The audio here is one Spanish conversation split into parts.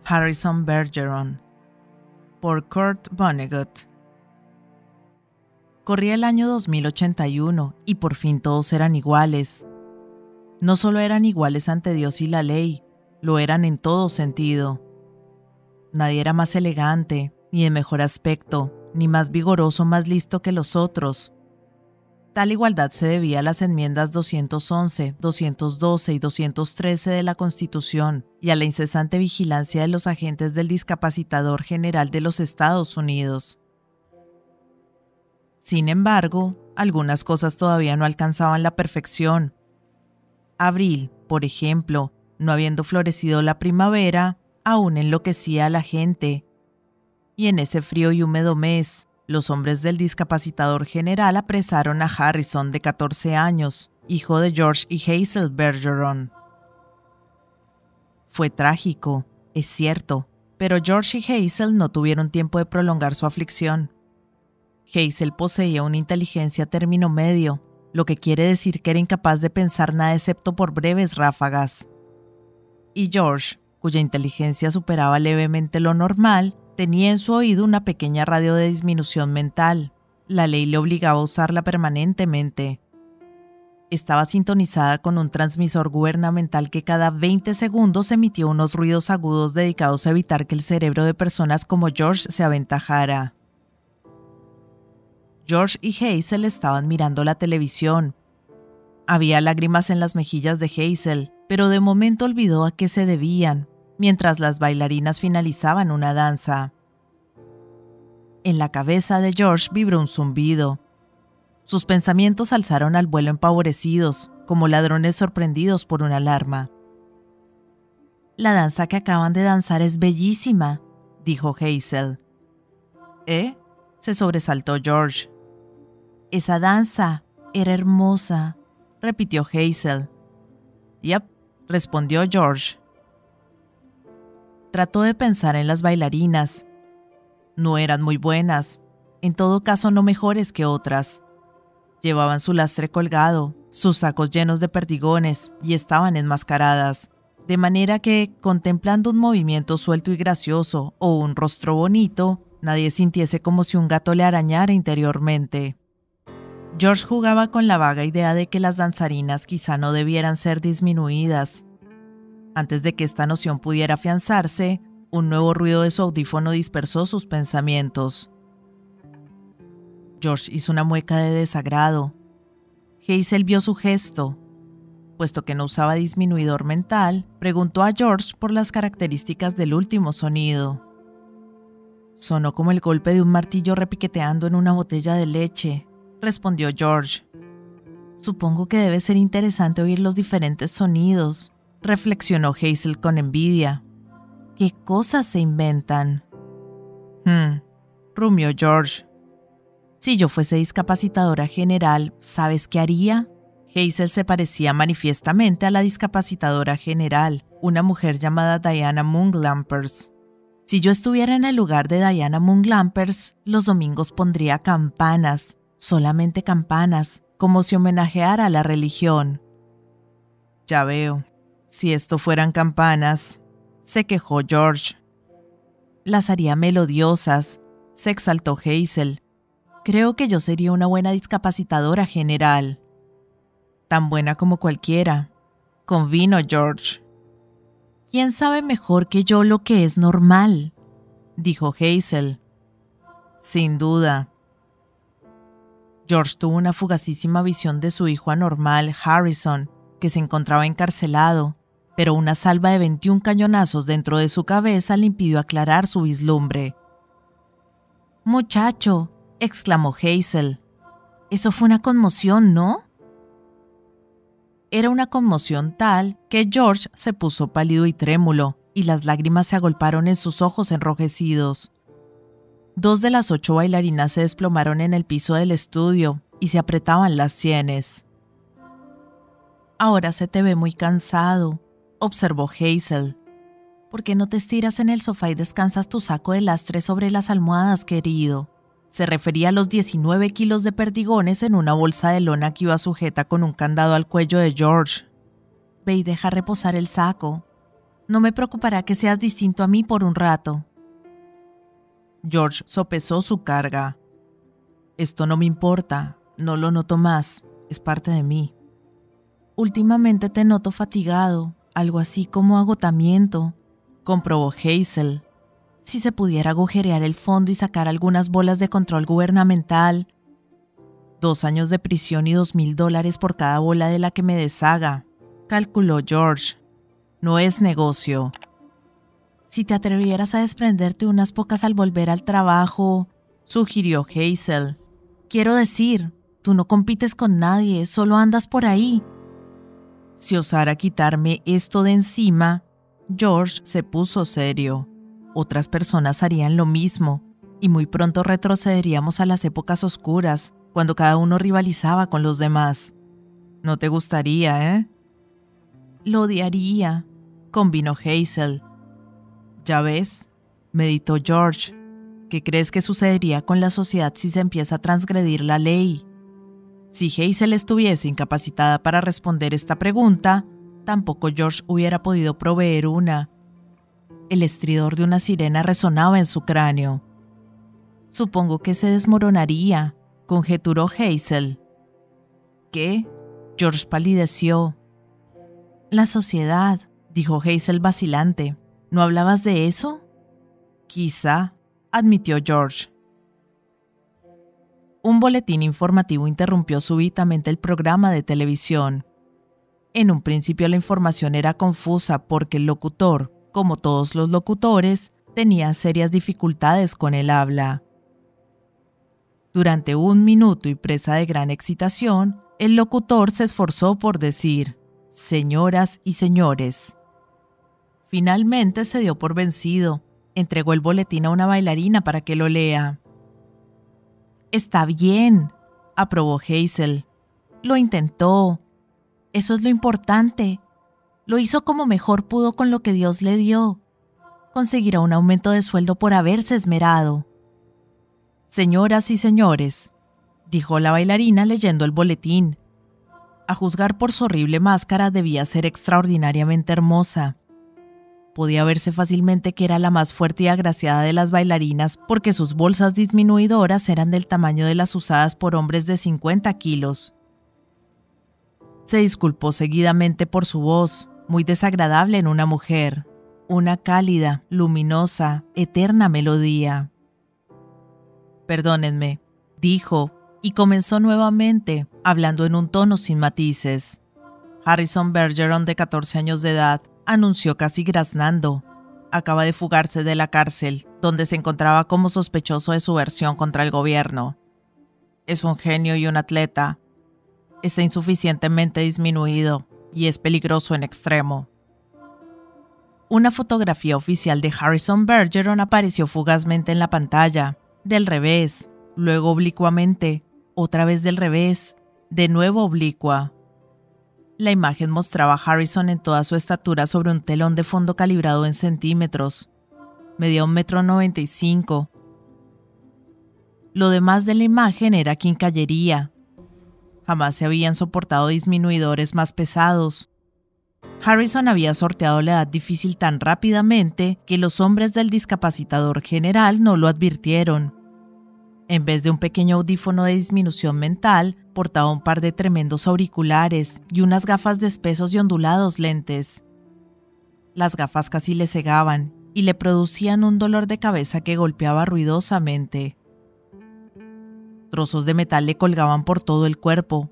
Harrison Bergeron, por Kurt Vonnegut. Corría el año 2081 y por fin todos eran iguales. No solo eran iguales ante Dios y la ley, lo eran en todo sentido. Nadie era más elegante, ni de mejor aspecto, ni más vigoroso, más listo que los otros. Tal igualdad se debía a las enmiendas 211, 212 y 213 de la Constitución y a la incesante vigilancia de los agentes del Discapacitador General de los Estados Unidos. Sin embargo, algunas cosas todavía no alcanzaban la perfección. Abril, por ejemplo, no habiendo florecido la primavera, aún enloquecía a la gente. Y en ese frío y húmedo mes, los hombres del Discapacitador General apresaron a Harrison, de 14 años, hijo de George y Hazel Bergeron. Fue trágico, es cierto, pero George y Hazel no tuvieron tiempo de prolongar su aflicción. Hazel poseía una inteligencia término medio, lo que quiere decir que era incapaz de pensar nada excepto por breves ráfagas. Y George, cuya inteligencia superaba levemente lo normal, tenía en su oído una pequeña radio de disminución mental. La ley le obligaba a usarla permanentemente. Estaba sintonizada con un transmisor gubernamental que cada 20 segundos emitía unos ruidos agudos dedicados a evitar que el cerebro de personas como George se aventajara. George y Hazel estaban mirando la televisión. Había lágrimas en las mejillas de Hazel, pero de momento olvidó a qué se debían, mientras las bailarinas finalizaban una danza. En la cabeza de George vibró un zumbido. Sus pensamientos alzaron al vuelo empavoridos, como ladrones sorprendidos por una alarma. «La danza que acaban de danzar es bellísima», dijo Hazel. «¿Eh?», se sobresaltó George. «Esa danza era hermosa», repitió Hazel. «Yep», respondió George. Trató de pensar en las bailarinas. No eran muy buenas, en todo caso no mejores que otras. Llevaban su lastre colgado, sus sacos llenos de perdigones y estaban enmascaradas, de manera que, contemplando un movimiento suelto y gracioso o un rostro bonito, nadie sintiese como si un gato le arañara interiormente. George jugaba con la vaga idea de que las danzarinas quizá no debieran ser disminuidas. Antes de que esta noción pudiera afianzarse, un nuevo ruido de su audífono dispersó sus pensamientos. George hizo una mueca de desagrado. Hazel vio su gesto. Puesto que no usaba disminuidor mental, preguntó a George por las características del último sonido. «Sonó como el golpe de un martillo repiqueteando en una botella de leche», respondió George. «Supongo que debe ser interesante oír los diferentes sonidos», reflexionó Hazel con envidia. «¿Qué cosas se inventan?» Rumió George. «Si yo fuese discapacitadora general, ¿sabes qué haría?» Hazel se parecía manifiestamente a la discapacitadora general, una mujer llamada Diana Moon-Glampers. «Si yo estuviera en el lugar de Diana Moon-Glampers, los domingos pondría campanas, solamente campanas, como si homenajeara a la religión». «Ya veo. Si esto fueran campanas», se quejó George. «Las haría melodiosas», se exaltó Hazel. «Creo que yo sería una buena discapacitadora general». «Tan buena como cualquiera», convino George. «¿Quién sabe mejor que yo lo que es normal?», dijo Hazel. «Sin duda». George tuvo una fugacísima visión de su hijo anormal, Harrison, que se encontraba encarcelado, pero una salva de 21 cañonazos dentro de su cabeza le impidió aclarar su vislumbre. «Muchacho», exclamó Hazel. «Eso fue una conmoción, ¿no?» Era una conmoción tal que George se puso pálido y trémulo, y las lágrimas se agolparon en sus ojos enrojecidos. 2 de las 8 bailarinas se desplomaron en el piso del estudio y se apretaban las sienes. «Ahora se te ve muy cansado», observó Hazel. «¿Por qué no te estiras en el sofá y descansas tu saco de lastre sobre las almohadas, querido?» Se refería a los 19 kilos de perdigones en una bolsa de lona que iba sujeta con un candado al cuello de George. «Ve y deja reposar el saco». No me preocupará que seas distinto a mí por un rato. George sopesó su carga. Esto no me importa, no lo noto más, es parte de mí. Últimamente te noto fatigado, algo así como agotamiento, comprobó Hazel. Si se pudiera agujerear el fondo y sacar algunas bolas de control gubernamental. 2 años de prisión y $2,000 por cada bola de la que me deshaga, calculó George. No es negocio. Si te atrevieras a desprenderte unas pocas al volver al trabajo, sugirió Hazel. Quiero decir, tú no compites con nadie, solo andas por ahí. Si osara quitarme esto de encima, George se puso serio. Otras personas harían lo mismo, y muy pronto retrocederíamos a las épocas oscuras, cuando cada uno rivalizaba con los demás. No te gustaría, ¿eh? Lo odiaría, convinó Hazel. Ya ves, meditó George. ¿Qué crees que sucedería con la sociedad si se empieza a transgredir la ley? Si Hazel estuviese incapacitada para responder esta pregunta, tampoco George hubiera podido proveer una. El estridor de una sirena resonaba en su cráneo. Supongo que se desmoronaría, conjeturó Hazel. ¿Qué? George palideció. La sociedad, dijo Hazel vacilante. ¿No hablabas de eso? Quizá, admitió George. Un boletín informativo interrumpió súbitamente el programa de televisión. En un principio la información era confusa porque el locutor, como todos los locutores, tenía serias dificultades con el habla. Durante 1 minuto y presa de gran excitación, el locutor se esforzó por decir: «Señoras y señores». Finalmente se dio por vencido. Entregó el boletín a una bailarina para que lo lea. «Está bien», aprobó Hazel. «Lo intentó. Eso es lo importante. Lo hizo como mejor pudo con lo que Dios le dio. Conseguirá un aumento de sueldo por haberse esmerado». «Señoras y señores», dijo la bailarina leyendo el boletín. A juzgar por su horrible máscara, debía ser extraordinariamente hermosa. Podía verse fácilmente que era la más fuerte y agraciada de las bailarinas porque sus bolsas disminuidoras eran del tamaño de las usadas por hombres de 50 kilos. Se disculpó seguidamente por su voz, muy desagradable en una mujer, una cálida, luminosa, eterna melodía. «Perdónenme», dijo, y comenzó nuevamente, hablando en un tono sin matices. Harrison Bergeron, de 14 años de edad, anunció casi graznando. Acaba de fugarse de la cárcel, donde se encontraba como sospechoso de subversión contra el gobierno. Es un genio y un atleta. Está insuficientemente disminuido y es peligroso en extremo. Una fotografía oficial de Harrison Bergeron apareció fugazmente en la pantalla, del revés, luego oblicuamente, otra vez del revés, de nuevo oblicua. La imagen mostraba a Harrison en toda su estatura sobre un telón de fondo calibrado en centímetros. Medía 1,95 m. Lo demás de la imagen era quincallería. Jamás se habían soportado disminuidores más pesados. Harrison había sorteado la edad difícil tan rápidamente que los hombres del discapacitador general no lo advirtieron. En vez de un pequeño audífono de disminución mental, portaba un par de tremendos auriculares y unas gafas de espesos y ondulados lentes. Las gafas casi le cegaban y le producían un dolor de cabeza que golpeaba ruidosamente. Trozos de metal le colgaban por todo el cuerpo.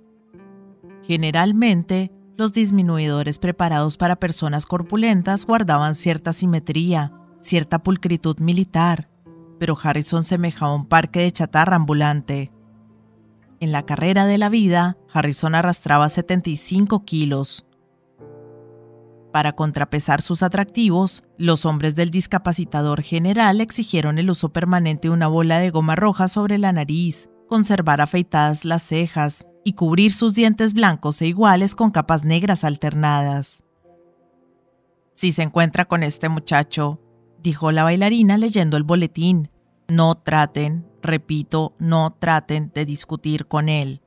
Generalmente, los disminuidores preparados para personas corpulentas guardaban cierta simetría, cierta pulcritud militar, pero Harrison semejaba un parque de chatarra ambulante. En la carrera de la vida, Harrison arrastraba 75 kilos. Para contrapesar sus atractivos, los hombres del discapacitador general exigieron el uso permanente de una bola de goma roja sobre la nariz, conservar afeitadas las cejas y cubrir sus dientes blancos e iguales con capas negras alternadas. «Si se encuentra con este muchacho», dijo la bailarina leyendo el boletín, «no traten, repito, no traten de discutir con él».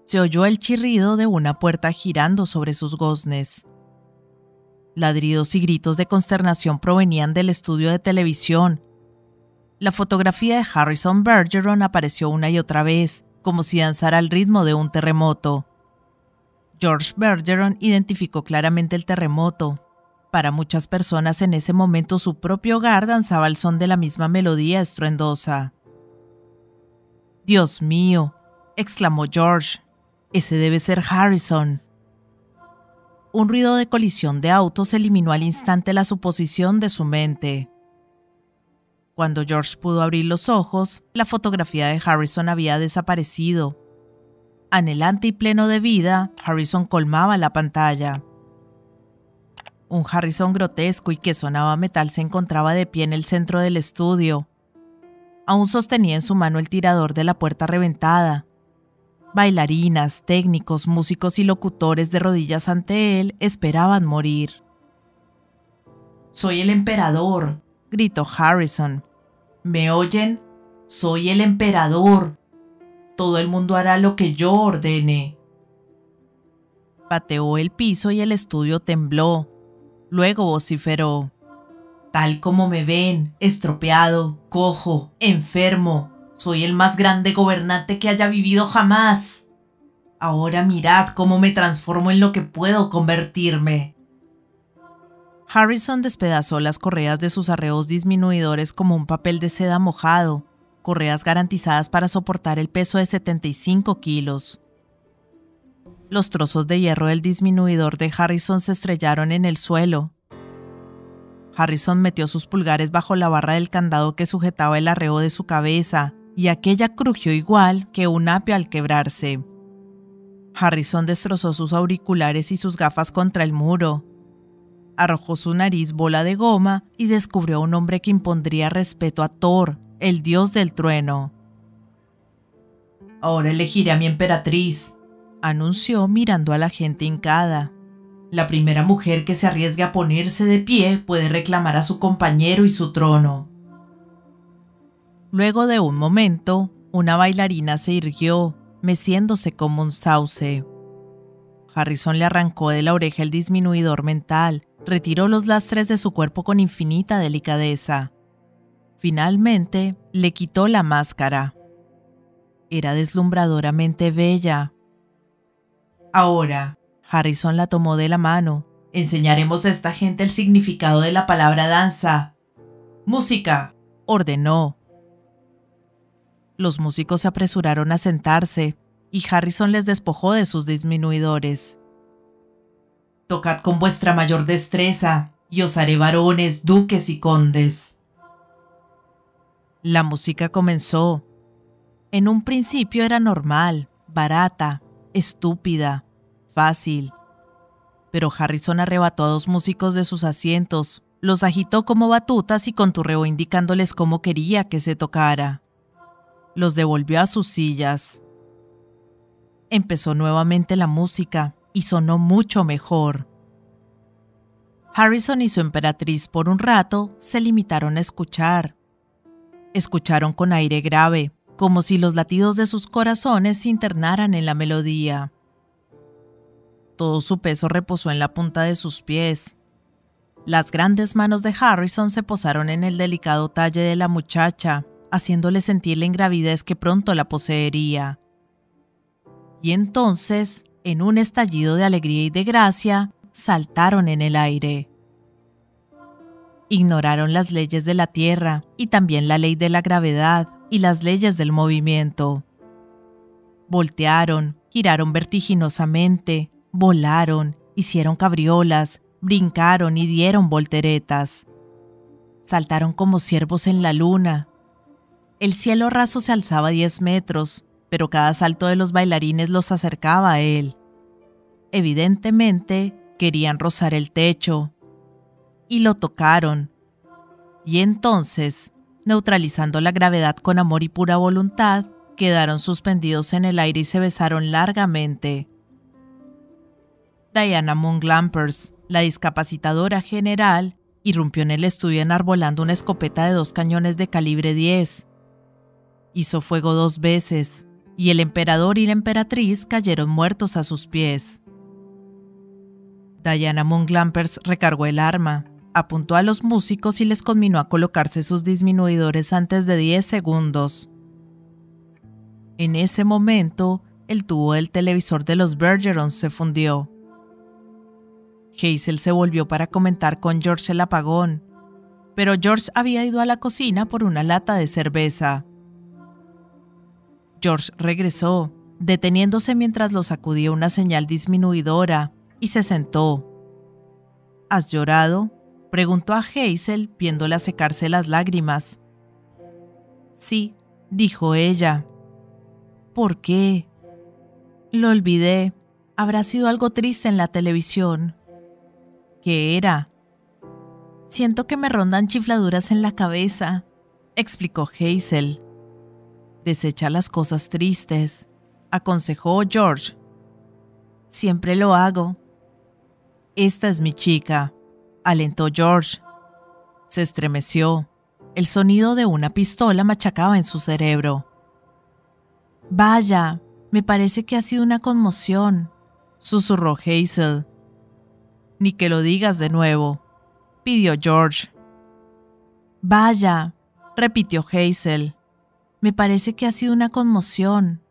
Se oyó el chirrido de una puerta girando sobre sus goznes. Ladridos y gritos de consternación provenían del estudio de televisión. La fotografía de Harrison Bergeron apareció una y otra vez, como si danzara al ritmo de un terremoto. George Bergeron identificó claramente el terremoto. Para muchas personas en ese momento su propio hogar danzaba al son de la misma melodía estruendosa. «Dios mío», exclamó George, «ese debe ser Harrison». Un ruido de colisión de autos eliminó al instante la suposición de su mente. Cuando George pudo abrir los ojos, la fotografía de Harrison había desaparecido. Anhelante y pleno de vida, Harrison colmaba la pantalla. Un Harrison grotesco y que sonaba metal se encontraba de pie en el centro del estudio. Aún sostenía en su mano el tirador de la puerta reventada. Bailarinas, técnicos, músicos y locutores de rodillas ante él esperaban morir. «Soy el emperador», gritó Harrison. «¿Me oyen? Soy el emperador. Todo el mundo hará lo que yo ordene». Pateó el piso y el estudio tembló. Luego vociferó: «Tal como me ven, estropeado, cojo, enfermo, soy el más grande gobernante que haya vivido jamás. Ahora mirad cómo me transformo en lo que puedo convertirme». Harrison despedazó las correas de sus arreos disminuidores como un papel de seda mojado, correas garantizadas para soportar el peso de 75 kilos. Los trozos de hierro del disminuidor de Harrison se estrellaron en el suelo. Harrison metió sus pulgares bajo la barra del candado que sujetaba el arreo de su cabeza, y aquella crujió igual que un apio al quebrarse. Harrison destrozó sus auriculares y sus gafas contra el muro. Arrojó su nariz bola de goma y descubrió a un hombre que impondría respeto a Thor, el dios del trueno. «Ahora elegiré a mi emperatriz», anunció mirando a la gente hincada. «La primera mujer que se arriesgue a ponerse de pie puede reclamar a su compañero y su trono». Luego de un momento, una bailarina se irguió, meciéndose como un sauce. Harrison le arrancó de la oreja el disminuidor mental, retiró los lastres de su cuerpo con infinita delicadeza. Finalmente, le quitó la máscara. Era deslumbradoramente bella. «Ahora», Harrison la tomó de la mano, «enseñaremos a esta gente el significado de la palabra danza». «¡Música!», ordenó. Los músicos se apresuraron a sentarse, y Harrison les despojó de sus disminuidores. «Tocad con vuestra mayor destreza, y os haré varones, duques y condes». La música comenzó. En un principio era normal, barata, estúpida, fácil. Pero Harrison arrebató a dos músicos de sus asientos, los agitó como batutas y conturreó indicándoles cómo quería que se tocara. Los devolvió a sus sillas. Empezó nuevamente la música y sonó mucho mejor. Harrison y su emperatriz por un rato se limitaron a escuchar. Escucharon con aire grave, como si los latidos de sus corazones se internaran en la melodía. Todo su peso reposó en la punta de sus pies. Las grandes manos de Harrison se posaron en el delicado talle de la muchacha, haciéndole sentir la ingravidez que pronto la poseería. Y entonces, en un estallido de alegría y de gracia, saltaron en el aire. Ignoraron las leyes de la tierra y también la ley de la gravedad y las leyes del movimiento. Voltearon, giraron vertiginosamente, volaron, hicieron cabriolas, brincaron y dieron volteretas. Saltaron como ciervos en la luna. El cielo raso se alzaba 10 metros, pero cada salto de los bailarines los acercaba a él. Evidentemente, querían rozar el techo. Y lo tocaron. Y entonces, neutralizando la gravedad con amor y pura voluntad, quedaron suspendidos en el aire y se besaron largamente. Diana Moon Lampers, la discapacitadora general, irrumpió en el estudio enarbolando una escopeta de 2 cañones de calibre 10. Hizo fuego 2 veces, y el emperador y la emperatriz cayeron muertos a sus pies. Diana Moon Glampers recargó el arma, apuntó a los músicos y les conminó a colocarse sus disminuidores antes de 10 segundos. En ese momento, el tubo del televisor de los Bergerons se fundió. Hazel se volvió para comentar con George el apagón, pero George había ido a la cocina por una lata de cerveza. George regresó, deteniéndose mientras lo sacudía una señal disminuidora, y se sentó. ¿Has llorado?, preguntó a Hazel, viéndola secarse las lágrimas. Sí, dijo ella. ¿Por qué? Lo olvidé. Habrá sido algo triste en la televisión. ¿Qué era? Siento que me rondan chifladuras en la cabeza, explicó Hazel. Desecha las cosas tristes, aconsejó George. Siempre lo hago. Esta es mi chica, alentó George. Se estremeció. El sonido de una pistola machacaba en su cerebro. Vaya, me parece que ha sido una conmoción, susurró Hazel. Ni que lo digas de nuevo, pidió George. Vaya, repitió Hazel. Me parece que ha sido una conmoción.